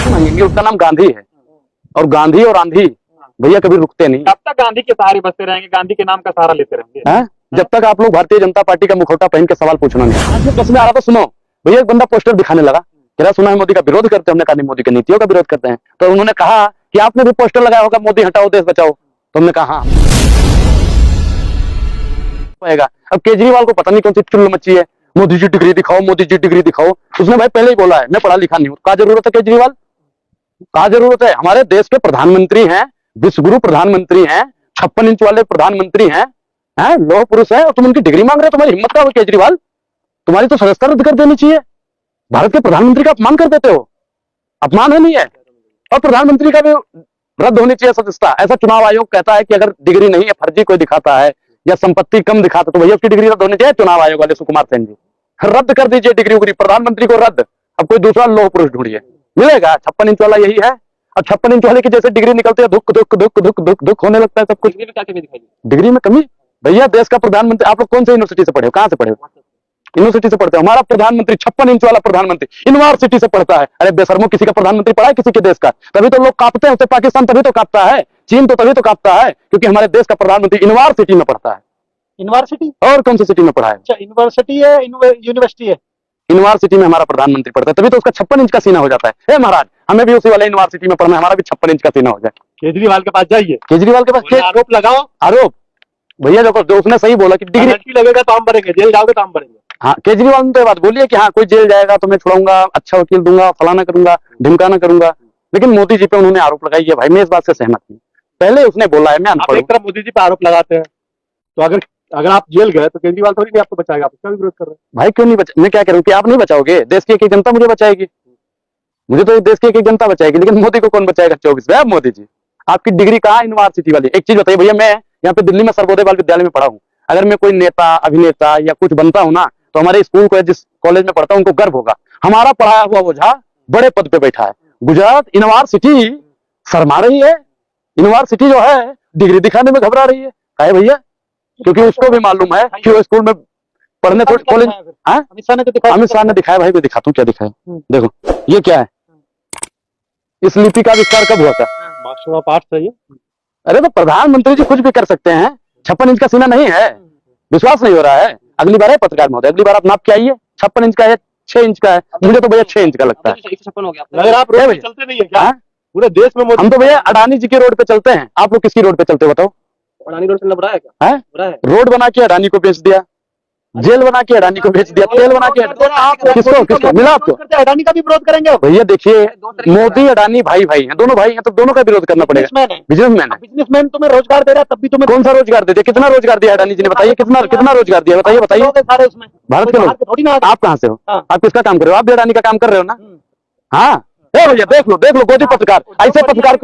मांगेंगे। उसका नाम गांधी है, और गांधी और आंधी भैया कभी रुकते नहीं। कब तक गांधी के सहारे बसते रहेंगे, गांधी के नाम का सहारा लेते रहेंगे? है जब तक आप लोग भारतीय जनता पार्टी का मुखौटा पहन के सवाल पूछना नहीं। आज में बस में आ रहा था, सुनो भैया, एक बंदा पोस्टर दिखाने लगा, कह रहा सुना है मोदी का विरोध करते हैं। हमने कहा नहीं, मोदी की नीतियों का विरोध करते हैं। तो उन्होंने कहा कि आपने भी पोस्टर लगाया होगा, मोदी हटाओ देश बचाओ। तो हमने कहा हाँ पाएगा। अब केजरीवाल को पता नहीं कौन सी चुल्ल मची है, मोदी जी डिग्री दिखाओ, मोदी जी डिग्री दिखाओ। उसने भाई पहले ही बोला है मैं पढ़ा लिखा नहीं हूँ। क्या जरूरत है केजरीवाल, क्या जरूरत है? हमारे देश के प्रधानमंत्री हैं, विश्वगुरु प्रधानमंत्री हैं, 56 इंच वाले प्रधानमंत्री हैं, लौह पुरुष है, और तुम उनकी डिग्री मांग रहे हो? तुम्हारी हिम्मत क्या हो केजरीवाल? तुम्हारी तो सदस्यता रद्द कर देनी चाहिए। भारत के प्रधानमंत्री का अपमान कर देते हो, अपमान है नहीं है? और प्रधानमंत्री का भी रद्द होनी चाहिए सदस्यता। ऐसा चुनाव आयोग कहता है कि अगर डिग्री नहीं है, फर्जी कोई दिखाता है या संपत्ति कम दिखाता तो भैया उसकी डिग्री रद्द होनी चाहिए। चुनाव आयोग वाले सुकुमार सेन जी, रद्द कर दीजिए डिग्री उग्री, प्रधानमंत्री को रद्द। अब कोई दूसरा लौह पुरुष ढूंढिए, मिलेगा? 56 इंच वाला यही है। और 56 इंच वाले की जैसे डिग्री निकलती है, धुक धुक धुक धुक धुक धुक होने लगता है सब कुछ। डिग्री में कमी? भैया देश का प्रधानमंत्री, आप लोग कौन से यूनिवर्सिटी से पढ़े हो, कहाँ से पढ़े हो? यूनिवर्सिटी से पढ़ते हो। हमारा प्रधानमंत्री 56 इंच वाला प्रधानमंत्री यूनिवर्सिटी से पढ़ता है। अरे बेशर्मो, किसी का प्रधानमंत्री पढ़ा है किसी के देश का? तभी तो लोग कांपते हैं उससे। पाकिस्तान तभी तो कांपता है, चीन तो तभी तो कांपता है, क्योंकि हमारे देश का प्रधानमंत्री यूनिवर्सिटी में पढ़ता है। यूनिवर्सिटी? और कौन सी सिटी में पढ़ा है? अच्छा, यूनिवर्सिटी है, यूनिवर्सिटी है। यूनिवर्सिटी में हमारा प्रधानमंत्री पढ़ता है, तभी तो उसका 56 इंच का सीना हो जाता है। महाराज, हमें भी उसी वाले यूनिवर्सिटी में पढ़ना है, हमारा भी 56 इंच का सीना हो जाए। केजरीवाल के पास जाइए, केजरीवाल के पास आरोप लगाओ। आरोप भैया देखो, जो उसने सही बोला कि डिग्री लगेगा तो हम भरेंगे, जेल जाओगे तो हम भरेंगे। हाँ, केजरीवाल ने तो ये बात बोली है कि हाँ कोई जेल जाएगा तो मैं छुड़ाऊंगा, अच्छा वकील दूंगा, फलाना करूंगा, ढिमकाना करूंगा। लेकिन मोदी जी पे उन्होंने आरोप लगाई है। भाई मैं इस बात से सहमत नहीं। पहले उसने बोला है मैं अनपढ़ एक तरफ मोदी जी पे आरोप लगाते हैं, तो अगर आप जेल गए तो केजरीवाल थोड़ी नहीं आपको बचाएगा, आप उसका भी विरोध कर रहे हैं। भाई क्यों नहीं मैं क्या करूँ कि आप नहीं बचाओगे? देश की एक जनता मुझे बचाएगी, मुझे तो देश की एक जनता बचाएगी, लेकिन मोदी को कौन बचाएगा 24 में? मोदी जी आपकी डिग्री कहाँ यूनिवर्सिटी वाली? एक चीज बताइए भैया, मैं यहाँ पे दिल्ली में सर्वोदय बाल विद्यालय में पढ़ा हूँ। अगर मैं कोई नेता, अभिनेता या कुछ बनता हूँ ना, तो हमारे स्कूल को, जिस कॉलेज में पढ़ता हूँ, उनको गर्व होगा। हमारा पढ़ाया हुआ ओझा बड़े पद पे बैठा है। गुजरात यूनिवर्सिटी शर्मा रही है, यूनिवर्सिटी जो है डिग्री दिखाने में घबरा रही है। काहे भैया? क्योंकि उसको भी मालूम है कि वो स्कूल में पढ़ने थोड़ी कॉलेज। अमित शाह ने दिखाया भाई, मैं दिखाता हूँ क्या दिखाया। देखो ये क्या है, इस लिपि का आविष्कार कब हुआ था? मार्क्सवादी पाठ चाहिए। अरे तो प्रधानमंत्री जी कुछ भी कर सकते हैं। 56 इंच का सीना नहीं है, विश्वास नहीं हो रहा है? अगली बार है पत्रकार महोदय, अगली बार आप नाप के आइए। 56 इंच का है, 6 इंच का है, मुझे तो भैया 6 इंच का लगता है। 56 हो गया। अगर आप रोड पे चलते नहीं है क्या पूरे देश में? हम तो भैया अडानी जी के रोड पे चलते हैं, आप लोग किसकी रोड पे चलते हो बताओ? अडानी रोड चलना बुरा है क्या? है रोड बना के अडानी को बेच दिया, जेल बना के अडानी को बेच दिया, तेल बना के किसको मिला आपको? अडानी का भी विरोध करेंगे भैया देखिए, मोदी अडानी भाई भाई हैं, दोनों भाई हैं, तो दोनों का विरोध करना पड़ेगा। बिजनेसमैन है, बिजनेसमैन तुम्हें रोजगार दे रहा है, तब भी तुम्हें कौन सा रोजगार दे दिया? कितना रोजगार दिया अडानी जी ने? बताइए कितना रोजगार दिया? बताइए सारे उसमें भारत के लोग। आप कहाँ से हो? आप किसका काम कर रहे हो? आप भी अडानी का काम कर रहे हो ना? हाँ भैया देख लो गोदी पत्रकार, ऐसे पत्रकार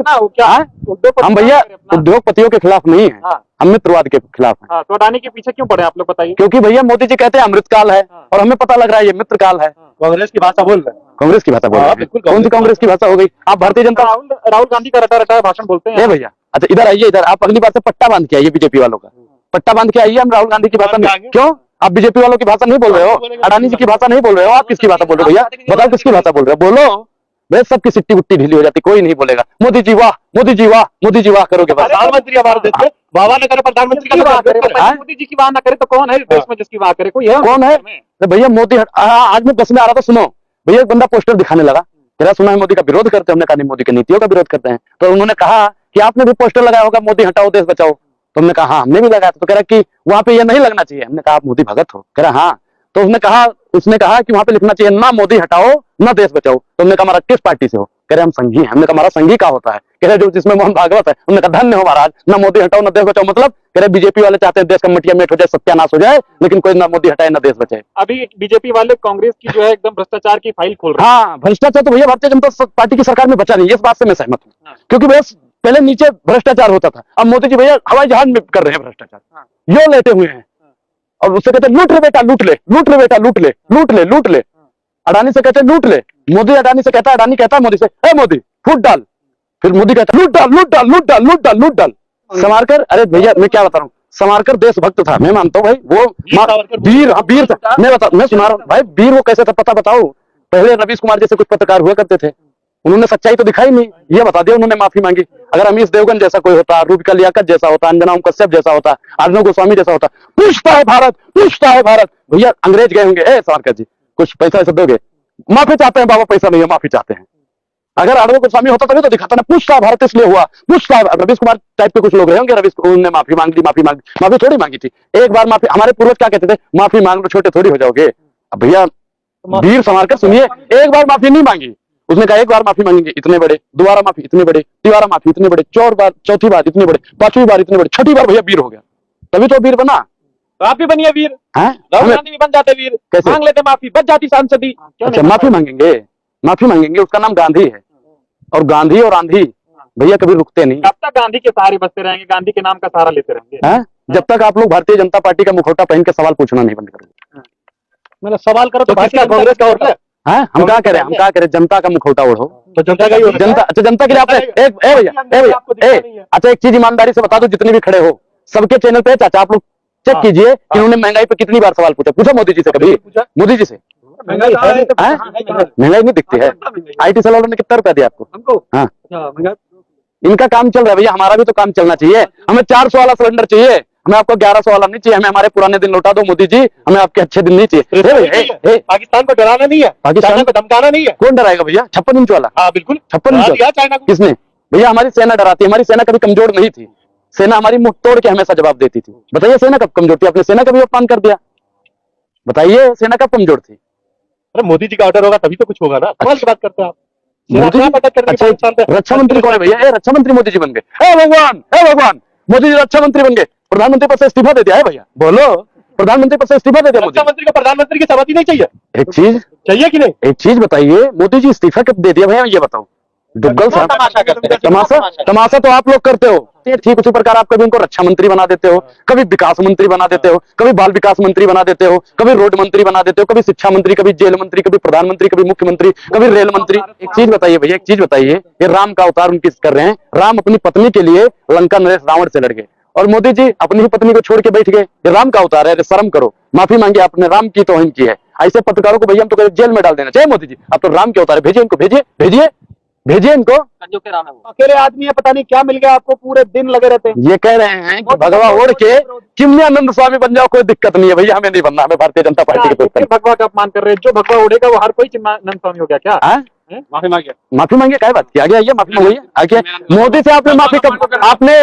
हम भैया उद्योगपतियों के खिलाफ नहीं है, हम मित्रवाद के खिलाफ हैं। तो अडानी के पीछे क्यों पड़े आप लोग बताइए? क्योंकि भैया मोदी जी कहते हैं अमृतकाल है, और हमें पता लग रहा है ये मित्रकाल है। कांग्रेस की भाषा बोल रहे हैं। कांग्रेस की भाषा बोल रहे हैं? कौन सी कांग्रेस की भाषा हो गई? आप भारतीय जनता राहुल गांधी का रटा भाषण बोलते हैं भैया। अच्छा इधर आइए, इधर आप अगली बार से पट्टा बांध के आइए, बीजेपी वालों का पट्टा बांध के आइए। हम राहुल गांधी की भाषा नहीं, क्यों आप बीजेपी वालों की भाषा नहीं बोल रहे हो? अडानी जी की भाषा नहीं बोल रहे हो? आप किसकी भाषा बोल रहे हो भैया? बताओ किसकी भाषा बोल रहे हो? बोलो भाई, सबकी सिट्टी बुट्टी ढीली हो जाती, कोई नहीं बोलेगा मोदी जी वाह, मोदी जी वाह, मोदी जी वाह करोगे बस। प्रधानमंत्री हमारे देश में वाह ना करे, प्रधानमंत्री की बात करे, मोदी जी की वाह ना करे तो कौन है देश में जिसकी वाह करे? कोई है? कौन है? भैया मोदी आज मैं बस में आ रहा था, सुनो भैया, एक बंदा पोस्टर दिखाने लगा, कह रहा सुना है मोदी का विरोध करते हैं। हमने कहा नहीं, मोदी की नीतियों का विरोध करते हैं। तो उन्होंने कहा कि आपने भी पोस्टर लगाया होगा, मोदी हटाओ देश बचाओ। तो हमने कहा हाँ हमने भी लगाया। तो कह रहा कि वहां पे ये नहीं लगना चाहिए। हमने कहा आप मोदी भगत हो? कह रहा हाँ। तो उसने कहा कि वहां पे लिखना चाहिए ना मोदी हटाओ ना देश बचाओ। तो हमने कहा हमारा किस पार्टी से हो? कह रहे हम संघी हैं। हमने कहा हमारा संघी का होता है? कह रहे जो जिसमें मोहन भागवत है। हमने कहा धन्य हो महाराज, ना मोदी हटाओ ना देश बचाओ मतलब? कह रहे बीजेपी वाले चाहते हैं देश का मटिया मेट हो जाए, सत्यानाश हो जाए, लेकिन कोई ना मोदी हटाए ना देश बचाए। अभी बीजेपी वाले कांग्रेस की जो है एकदम भ्रष्टाचार की फाइल खोल रहे हैं। हाँ भ्रष्टाचार तो भैया भारतीय जनता पार्टी की सरकार में बचा नहीं, इस बात से मैं सहमत हूँ। क्योंकि भैया पहले नीचे भ्रष्टाचार होता था, अब मोदी जी भैया हवाई जहाज में कर रहे हैं भ्रष्टाचार, यो लेते हुए हैं। और उससे कहते लूट ले बेटा, लूट ले, लूट ले बेटा, लूट ले, लूट ले, लूट ले। अडानी से कहते लूट ले, मोदी अडानी से कहता है, अडानी कहता है मोदी से ए मोदी फूट डाल, फिर मोदी कहता लूट डाल, लूट डाल, लूट डाल, लूट डाल, लूट डाल। समारकर, अरे भैया मैं क्या बता रहा हूँ, समारकर देशभक्त था, मैं मानता हूँ भाई, वो वीर था। मैं सुना रहा हूँ भाई, वीर वो कैसे था पता बताओ? पहले रवीश कुमार जैसे कुछ पत्रकार हुआ करते थे, उन्होंने सच्चाई तो दिखाई नहीं, ये बता दिया उन्होंने माफी मांगी। अगर अमीश देवगन जैसा कोई होता, रूबिका लियाकत जैसा होता, अंजना ओम कश्यप जैसा होता, अर्जुन गोस्वामी जैसा होता, पूछता है भारत, पूछता है भारत। भैया अंग्रेज गए होंगे, सावरकर जी कुछ पैसा ऐसा दोगे, माफी चाहते हैं बाबा, पैसा नहीं है माफी चाहते हैं। अगर अर्जुन गोस्वामी होता तभी तो दिखाता ना, पूछता है भारत इसलिए हुआ, पूछता है। रवीश कुमार टाइप के कुछ लोग रहे होंगे, रवीश उन्होंने माफी मांग ली, माफी थोड़ी मांगी थी, एक बार माफी। हमारे पूर्वज क्या कहते थे, माफी मांग लो छोटे थोड़ी हो जाओगे। अब भैया वीर सावरकर सुनिए, एक बार माफी नहीं मांगी, उसने कहा एक बार माफी मांगेंगे इतने बड़े, दोबारा माफी इतने बड़े, तीसरा माफी इतने बड़े, चौथी बार इतने बड़े, पांचवी बार इतने बड़े, छठी बार भैया वीर हो गया, तभी तो वीर बना। तो आप भी बनिए वीर, हैं? राहुल गांधी भी बन जाते वीर, कैसे? मांग लेते माफी, बच जाती सांसदी। अच्छा माफी मांगेंगे, उसका नाम गांधी है, और गांधी और आंधी भैया कभी रुकते नहीं। कब तक गांधी के सहारे बसते रहेंगे, गांधी के नाम का सहारा लेते रहेंगे? हैं? जब तक आप लोग भारतीय जनता पार्टी का मुखौटा पहन के सवाल पूछना नहीं बंद करोगे। मतलब सवाल करो तो भारतीय कांग्रेस का होता है। हैं? हम क्या करें, जनता का मुखौटा ओढ़ो, तो जनता का ही होता है। जनता। अच्छा जनता के लिए आपने अच्छा एक चीज ईमानदारी से बता दो, जितने भी खड़े हो सबके चैनल पे चाचा आप लोग चेक कीजिए कि उन्होंने महंगाई पे कितनी बार सवाल पूछा मोदी जी से, कभी मोदी जी से महंगाई है नहीं तो हैं? महंगाई नहीं दिखती है। IT सेल वालों ने कितना रुपया दिया आपको? हमको हाँ अच्छा, इनका काम चल रहा है भैया, हमारा भी तो काम चलना चाहिए। हमें 400 वाला सिलेंडर चाहिए, हमें आपको 1100 वाला नहीं चाहिए। हमें हमारे पुराने दिन लौटा दो मोदी जी, हमें आपके अच्छे दिन नहीं चाहिए। पाकिस्तान को डराना नहीं है, पाकिस्तान चाइना को धमकाना नहीं है। कौन डराएगा भैया? 56 इंच वाला, हाँ बिल्कुल 56 इंच वाला चाइना को। किसने? भैया हमारी सेना डराती है, हमारी सेना कभी कमजोर नहीं थी, सेना हमारी मुंह तोड़ के हमेशा जवाब देती थी। बताइए सेना कब कमजोर थी? आपने सेना का भी अपमान कर दिया, बताइए सेना कब कमजोर थी? अरे मोदी जी का ऑर्डर होगा तभी तो कुछ होगा ना, कमाल की बात करते हैं आप। मोदी जी अच्छा रक्षा मंत्री कौन है भैया? रक्षा मंत्री मोदी जी बन गए, हे भगवान मोदी जी रक्षा मंत्री बन गए, प्रधानमंत्री पद से इस्तीफा दे दिया है भैया। बोलो, प्रधानमंत्री पद से इस्तीफा दे दिया मोदी रक्षा मंत्री को प्रधानमंत्री की सहमति नहीं चाहिए? एक चीज चाहिए कि नहीं? एक चीज बताइए, मोदी जी इस्तीफा कब दे दिया भैया, ये बताओ। डुग्गल साहब तमाशा करते हैं। तमाशा तो आप लोग करते हो, ठीक उसी प्रकार आप कभी उनको रक्षा मंत्री बना देते हो, कभी विकास मंत्री बना देते हो, कभी बाल विकास मंत्री बना देते हो, कभी रोड मंत्री बना देते हो, कभी शिक्षा मंत्री, कभी जेल मंत्री, कभी प्रधानमंत्री, कभी मुख्यमंत्री, कभी रेल मंत्री। एक चीज बताइए भैया, एक चीज बताइए, ये राम का अवतार उनकी कर रहे हैं, राम अपनी पत्नी के लिए लंका नरेश रावण से लड़ गए और मोदी जी अपनी ही पत्नी को छोड़ के बैठ गए। ये राम का अवतार है, शर्म करो, माफी मांगी आपने, राम की तौहीन की है। ऐसे पत्रकारों को भैया हम तो जेल में डाल देना चाहिए मोदी जी, आप तो राम के अवतार है, भेजिए इनको, भेजिए इनको। अकेले आदमी है, पता नहीं क्या मिल गया आपको, पूरे दिन लगे रहते हैं। ये कह रहे हैं कि भगवा ओढ़ के किमयानंद स्वामी बन जाओ, कोई दिक्कत नहीं है भैया, हमें नहीं बनना, हमें भारतीय जनता पार्टी के फिर भगवा का अपमान कर रहे हैं, जो भगवा उड़ेगा वो हर कोई चिन्मानंद स्वामी हो गया क्या? माफी मांगे क्या बात किया गया, ये माफी मांगी आगे मोदी से आपने माफी कब आपने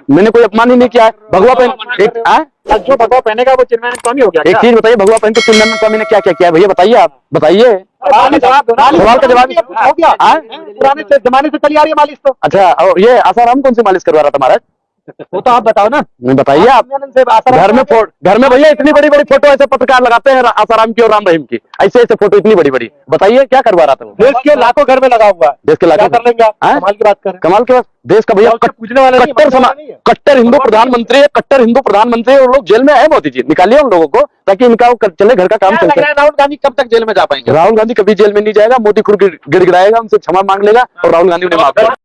मैंने कोई अपमान ही नहीं किया है। भगवा पहन जो भगवा पहनेगा वो चिन्मानंद स्वामी हो गया। एक चीज बताइए, भगवा पहन के चिन्मानंद स्वामी ने क्या क्या किया भैया, बताइए आप, बताइए सवाल का जवाब हो गया। पुराने से जमाने से चली आ रही है मालिश तो। अच्छा, और ये आसाराम कौन सी मालिश करवा रहा था महाराज? वो तो आप बताओ ना, नहीं बताइए आप। घर में भैया इतनी बड़ी बड़ी फोटो ऐसे पत्रकार लगाते हैं आसाराम की और राम रहीम की, ऐसे फोटो इतनी बड़ी बड़ी, बताइए क्या करवा रहा था वो? देश के लाखों घर में लगा हुआ है, देश के लाखों कर लेंगे आप? कमाल की बात कर, कमाल के बाद देश का भैया पूछने वाला कट्टर हिंदू प्रधानमंत्री है, कट्टर हिंदू प्रधानमंत्री, और लोग जेल में है। मोदी जी निकालिए उन लोगों को ताकि इनका चले, घर का काम चलता है। राहुल गांधी कब तक जेल में जा पाएंगे? राहुल गांधी कभी जेल में नहीं जाएगा, मोदी खुद गिड़गिड़ाएगा, उनसे क्षमा मांग लेगा और राहुल गांधी उन्हें माफ करेगा।